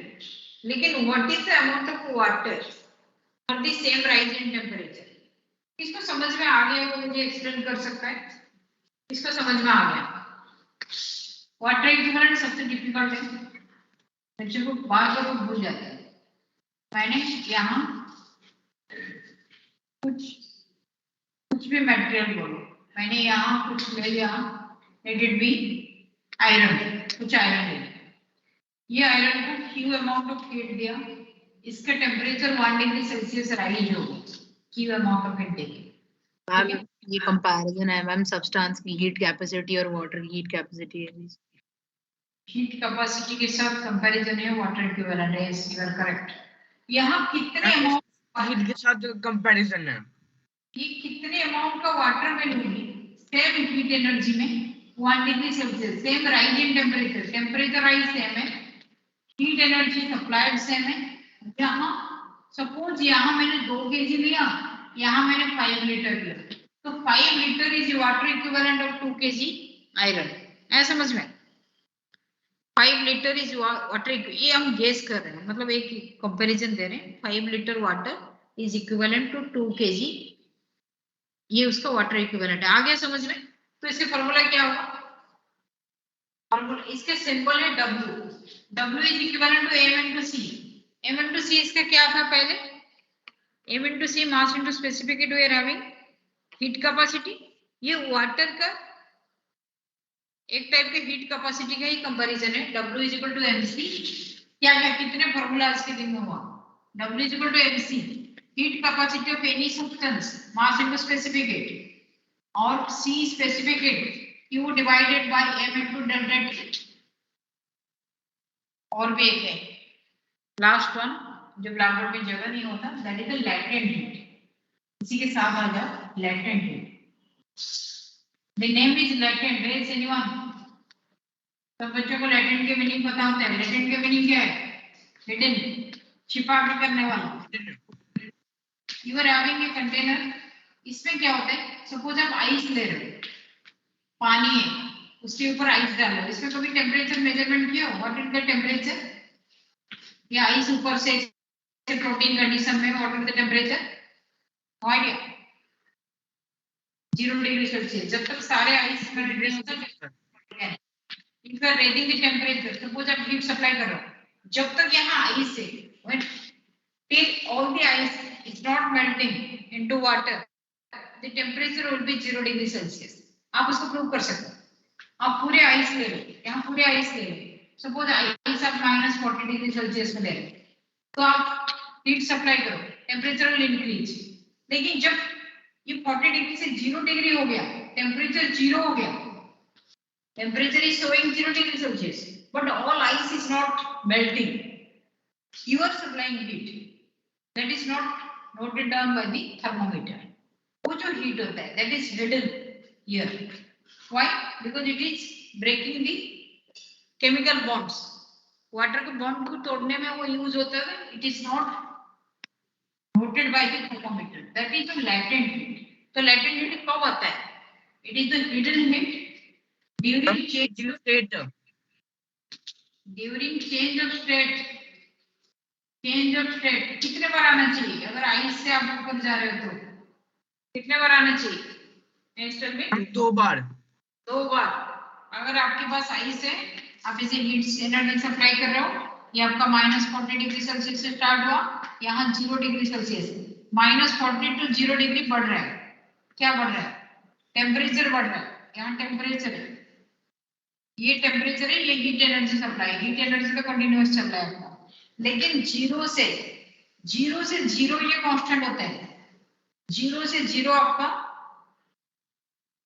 लेकिन what is the amount of water for the same rise in temperature? इसको समझ में आ गया वो मुझे explain कर सकता है? इसको समझ में आ गया? वाटर इक्विवेलेंट सबसे डिफिकल्ट है, बच्चे को बार बार भूल जाता है। मैंने यहाँ कुछ भी मटेरियल बोलो, मैंने यहाँ कुछ ले लिया, लेट इट बी आयरन, कुछ आयरन ले, ये आयरन को Q अमाउंट ऑफ हीट दिया, इसका टेम्परेचर 1 डिग्री सेल्सियस राइज होगा Q अमाउंट ऑफ हीट देके। मैम ये कंपैरिजन है मैम, सब्सटेंस की हीट कैपेसिटी और वाटर की हीट कैपेसिटी है। हीट कैपेसिटी के साथ कंपैरिजन है, वाटर इक्विवेलेंट है, यू आर करेक्ट। यहाँ कितने अमाउंट हीट के साथ कंपैरिजन है, ये कितने अमाउंट का वाटर मैं लूंगी सेम हीट एनर्जी में 1 degree Celsius, same rise in temperature, temperature rise same है, हीट एनर्जी सप्लाइड सेम है। यहाँ सपोज यहाँ मैंने 2 kg लिया, यहाँ मैंने 5 लीटर लिया, तो 5 litre is water equivalent of 2 kg iron, ऐसा समझ में? 5 लीटर इज वाटर, ये हम गेस कर रहे हैं, मतलब एक कंपैरिजन दे रहे हैं। 5 litre water is equivalent to 2 kg, ये उसका वाटर इक्विवेलेंट है। आ गया समझ में? तो इसके फॉर्मूला क्या होगा? फॉर्मूला इसके सिंबल है W, W is equivalent to m into c, m into c इसका क्या था पहले? m into c mass into specific heat, we are having heat capacity. ये वाटर का एक टाइप के हीट कैपेसिटी का ही कंपैरिजन है। W is equal to mc, क्या क्या कितने फॉर्मूला इसके दिन में हुआ? W is equal to mc, heat capacity of any substance mass into specific heat, और c specific heat Q divided by m into delta T। और भी एक है लास्ट वन जो ब्लैक बोर्ड में जगह नहीं होता, that is the latent heat. इसी के साथ आ जाओ latent heat, the name is latent, is anyone? सब बच्चों को लैटेंट के मीनिंग पता होता है। लैटेंट के मीनिंग क्या है? हिडन, छिपा के करने वाला। You are having a container, इसमें क्या होता है? सपोज आप आइस ले रहे हो, पानी है, उसके ऊपर आइस डाल रहे हो, इसमें कभी टेम्परेचर मेजरमेंट किया हो? What is the temperature? ये आइस ऊपर से प्रोटीन कंडीशन में what is the temperature? Idea 0 degree Celsius. जब तक सारे आइस में डिग्री होता है, if you are raising the temperature, suppose आप हीट सप्लाई कर रहे हो, जब तक यहाँ आइस है, when till all the ice is not melting into water, the temperature will be 0 degree Celsius. आप उसको प्रूव कर सकते हो। आप पूरे आइस ले लो, यहाँ पूरे आइस ले लो, सपोज आइस आप -40 डिग्री सेल्सियस में ले रहे, तो आप हीट सप्लाई करो, टेम्परेचर विल इंक्रीज। लेकिन जब ये 40 डिग्री से 0 डिग्री हो गया, टेम्परेचर 0 हो गया, temperature is showing 0 degree Celsius, but all ice is not melting, you are supplying heat, that is not noted down by the thermometer. वो जो हीट होता है that is hidden here. Why? Because it is breaking the chemical bonds. Water के bond को तोड़ने में वो use होता है। It is not noted by the thermometer. That is the latent heat. तो latent heat कब आता है? It is the hidden heat during change of state. During change of state. Change of state कितने बार आना चाहिए? अगर आइस से आप ऊपर जा रहे हो तो कितने बार आना चाहिए? में 2 बार। 2 बार। अगर आपके पास आइस है, आप इसे हीट एनर्जी सप्लाई कर रहे हो, ये आपका -40 डिग्री सेल्सियस से स्टार्ट हुआ, यहाँ 0 डिग्री सेल्सियस, -40 टू 0 डिग्री बढ़ रहा है। क्या बढ़ रहा है? टेम्परेचर बढ़ रहा है। यहाँ टेम्परेचर है, ये टेम्परेचर है, ये heat energy supply, heat energy तो कंटिन्यूअस चल रहा है आपका। लेकिन 0 से 0 ये कांस्टेंट होता है, 0 से 0 आपका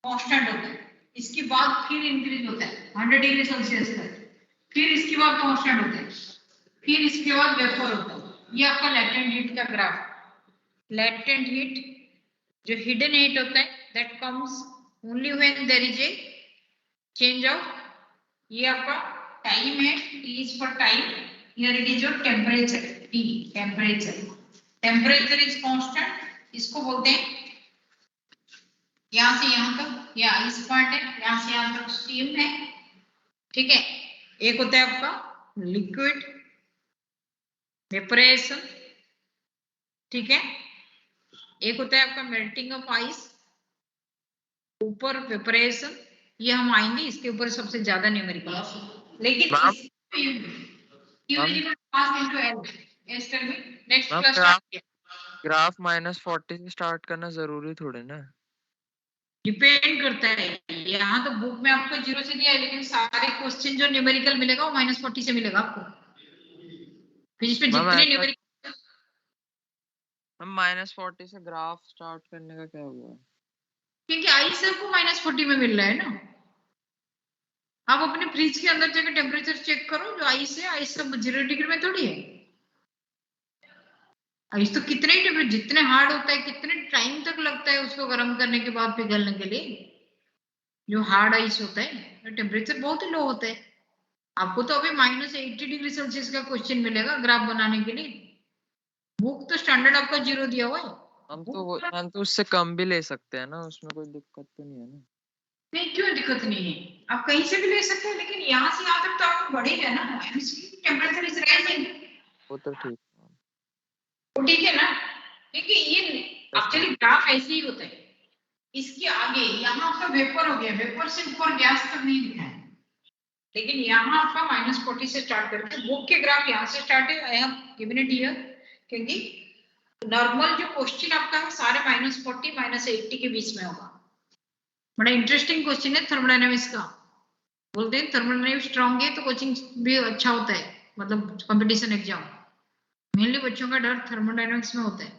कांस्टेंट होता है। इसके बाद फिर इंक्रीज होता है 100 डिग्री सेल्सियस तक, फिर इसके बाद कांस्टेंट होता है, फिर इसके बाद वेपर होता है। ये आपका लैटेंट हीट का ग्राफ। लैटेंट हीट जो हिडन हेट होता है that comes only when there is a change of, ये आपका टाइम है, T is for time, here it is your temperature, T temperature, temperature is constant, इसको बोलते हैं यहां से यहां तक ये आइस पार्ट है, यहां से यहां तक स्टीम है, ठीक है। एक होता है आपका लिक्विड वेपराइजेशन, ठीक है, एक होता है आपका मेल्टिंग ऑफ आइस, ऊपर वेपराइजेशन, ये हम आएंगे इसके ऊपर सबसे ज्यादा न्यूमेरिकल, लेकिन नेक्स्ट क्लास ग्राफ -40 से स्टार्ट करना जरूरी थोड़े ना, डिपेंड करता है। यहाँ तो बुक में आपको 0 से दिया है, लेकिन सारे क्वेश्चन जो न्यूमेरिकल मिलेगा वो -40 से मिलेगा आपको, फिर इसमें जितने न्यूमेरिकल। हम -40 से ग्राफ स्टार्ट करने का क्या हुआ? क्योंकि आई से आपको -40 में मिल रहा है ना, आप अपने फ्रिज के अंदर जाकर टेम्परेचर चेक करो, जो आई से 0 डिग्री में थोड़ी है, आइस तो कितने ही टेम्परेचर, जितने हार्ड होता है कितने टाइम तक लगता है उसको गर्म करने के बाद पिघलने के लिए, जो हार्ड आइस होता है टेम्परेचर बहुत ही लो होता है। आपको तो अभी -80 डिग्री सेल्सियस का क्वेश्चन मिलेगा ग्राफ बनाने के लिए, बुक तो स्टैंडर्ड आपका 0 दिया हुआ है। हम तो उससे कम भी ले सकते हैं ना, उसमें कोई दिक्कत तो नहीं है ना? नहीं, क्यों दिक्कत नहीं है, आप कहीं से भी ले सकते हैं, लेकिन यहाँ से यहाँ तक तो आपको बढ़ेगा ना, टेम्परेचर इज राइजिंग, वो तो ठीक, ठीक है ना। देखिए ये एक्चुअली ग्राफ ऐसे ही होता है, इसके आगे यहाँ आपका वेपर हो गया, वेपर से ऊपर गैस तक नहीं दिखा है, लेकिन यहाँ आपका -40 से स्टार्ट करके बुक के ग्राफ यहाँ से स्टार्ट है, I have given it here, क्योंकि नॉर्मल जो क्वेश्चन आपका है सारे -40 -80 के बीच में होगा। बड़ा इंटरेस्टिंग क्वेश्चन है थर्मोडायनामिक्स का, बोलते हैं थर्मोडायनामिक्स स्ट्रांग है तो कोचिंग भी अच्छा होता है, मतलब कंपटीशन एग्जाम मेनली बच्चों का डर थर्मोडायनामिक्स में होता है,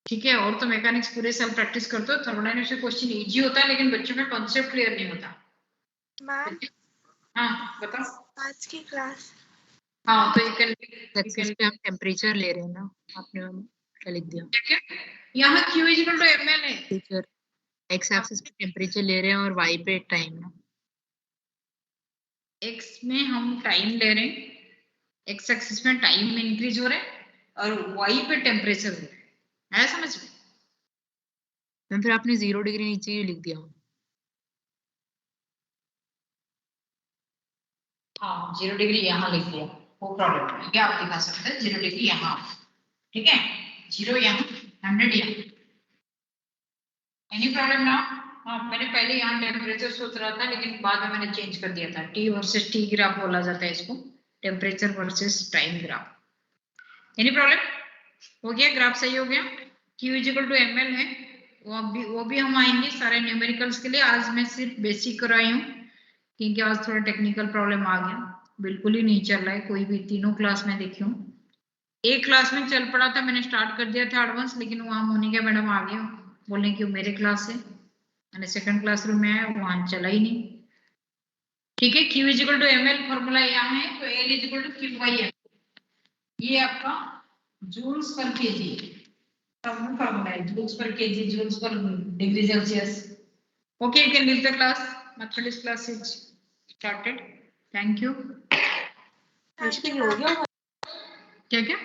ठीक है। और तो मैकेनिक्स पूरे साल प्रैक्टिस करते हो, थर्मोडायनामिक्स में क्वेश्चन इजी होता है, लेकिन बच्चों का कॉन्सेप्ट क्लियर नहीं होता। मैम हाँ बताओ आज की क्लास, हाँ तो हम टेम्परेचर ले रहे हैं ना, आपने क्या लिख दिया, यहाँ Q = ml है, टीचर x एक्सिस पे टेम्परेचर ले रहे हैं और y पे टाइम ना, x में हम टाइम ले रहे हैं, x एक्सिस में टाइम में इंक्रीज हो रहा है और y पे टेम्परेचर हो रहा है, समझ में? मैम फिर आपने 0 डिग्री नीचे ही लिख दिया। हाँ 0 डिग्री यहाँ लिख दिया, वो प्रॉब्लम नहीं है, आप दिखा सकते हैं 0 डिग्री यहाँ, ठीक है, 0 यहाँ 100 यहाँ, एनी प्रॉब्लम ना। हाँ मैंने पहले यहाँ टेम्परेचर सोच रहा था, लेकिन बाद में मैंने चेंज कर दिया था, T वर्सेस T ग्राफ बोला जाता है इसको, temperature versus time graph. Any problem? हो गया, ग्राफ सही हो गया। Q = ml है, वो भी हम आएंगे सारे न्यूमेरिकल्स के लिए। आज मैं सिर्फ बेसिक कराई हूँ, क्योंकि आज थोड़ा टेक्निकल प्रॉब्लम आ गया, बिल्कुल ही नहीं चल रहा है कोई भी, तीनों क्लास में देखी हूँ, एक क्लास में चल पड़ा था, मैंने स्टार्ट कर दिया था एडवांस, लेकिन वहाँ मोनिका मैडम आ गए बोलने की मेरे क्लास से, मैंने सेकंड क्लासरूम में आया, वहाँ चला ही नहीं, ठीक है। Q = ml फॉर्मूला यहाँ है, तो L = Q/m, ये आपका जूल्स पर केजी फॉर्मूला है, joules per kg, joules per degree Celsius. Okay, you can leave the class, mathematics class is started, thank you. हो गया क्या क्या